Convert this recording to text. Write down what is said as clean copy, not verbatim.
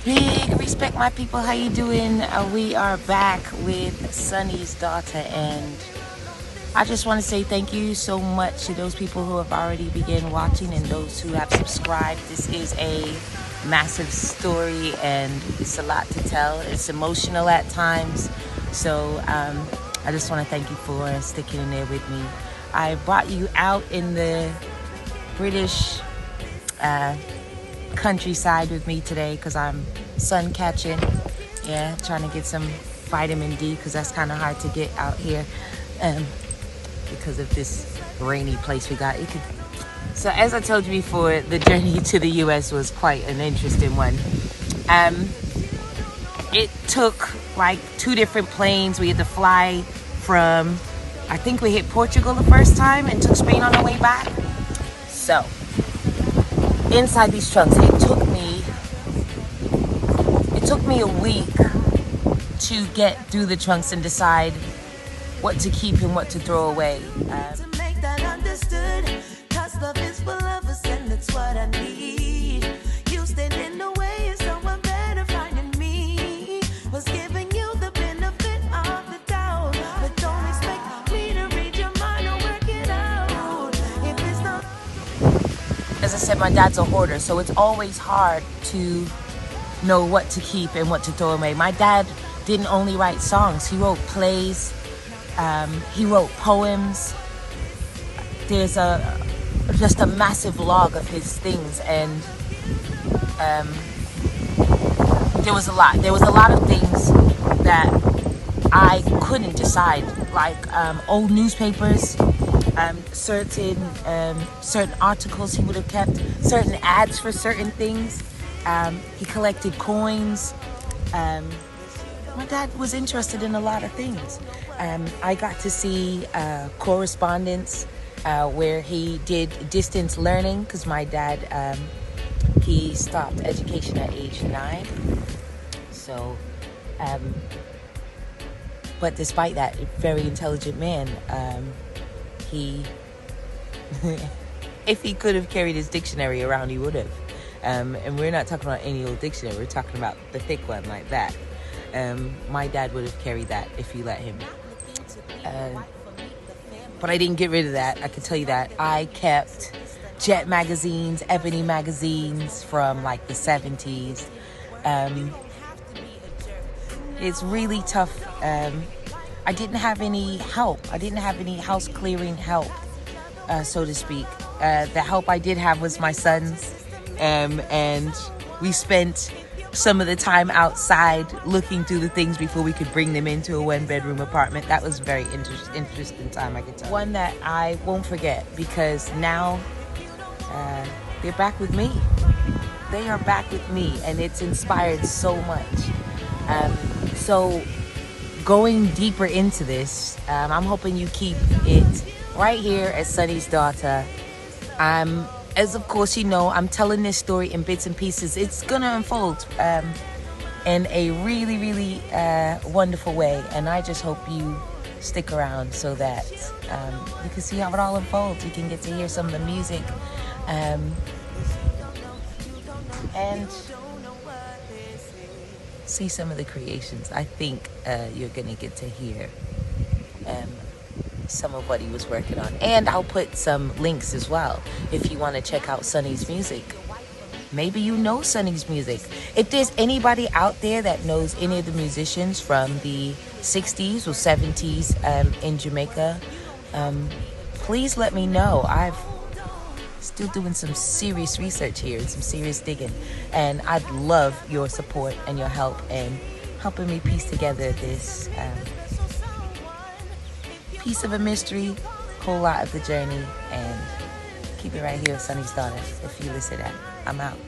Big respect, my people. How you doing? We are back with Sunny's daughter, and I just want to say thank you so much to those people who have already begun watching and those who have subscribed. This is a massive story, and it's a lot to tell. It's emotional at times, so I just want to thank you for sticking in there with me. I brought you out in the British countryside with me today because I'm sun catching. Yeah, trying to get some vitamin D because that's kind of hard to get out here because of this rainy place we got. So as I told you before, the journey to the US was quite an interesting one. It took like 2 different planes. We had to fly from, I think we hit Portugal the first time and took Spain on the way back. So inside these trunks, it took me a week to get through the trunks and decide what to keep and what to throw away. To make that understood, 'cause love is for lovers and that's what I need. You stand in the way of someone better finding me. Was giving you the benefit of the doubt, but don't expect me to read your mind or work it out. If it's not, as I said, my dad's a hoarder, so it's always hard to know what to keep and what to throw away. My dad didn't only write songs, he wrote plays, he wrote poems. There's just a massive log of his things, and there was a lot of things that I couldn't decide, like old newspapers, certain articles he would have kept, certain ads for certain things. He collected coins. My dad was interested in a lot of things. I got to see correspondence where he did distance learning because my dad, he stopped education at age 9. So, but despite that, very intelligent man. He, if he could have carried his dictionary around, he would have. And we're not talking about any old dictionary. We're talking about the thick one like that. My dad would have carried that if you let him. But I didn't get rid of that. I can tell you that. I kept Jet magazines, Ebony magazines from like the 70s. It's really tough. I didn't have any help. I didn't have any house clearing help, so to speak. The help I did have was my sons. And we spent some of the time outside looking through the things before we could bring them into a 1-bedroom apartment. That was a very interesting time, I could tell. One that I won't forget because now they're back with me. They are back with me, and it's inspired so much. So going deeper into this, I'm hoping you keep it right here at Sunny's daughter. As of course you know, I'm telling this story in bits and pieces. It's gonna unfold in a really, really wonderful way, and I just hope you stick around so that you can see how it all unfolds. You can get to hear some of the music and see some of the creations. I think you're gonna get to hear some of what he was working on, and I'll put some links as well if you want to check out Sunny's music. Maybe you know Sunny's music. If there's anybody out there that knows any of the musicians from the 60s or 70s in Jamaica, please let me know. I'm still doing some serious research here and some serious digging, and I'd love your support and your help in helping me piece together this piece of a mystery, whole lot of the journey, and keep it right here with Sunny's daughter. If you listen, I'm out.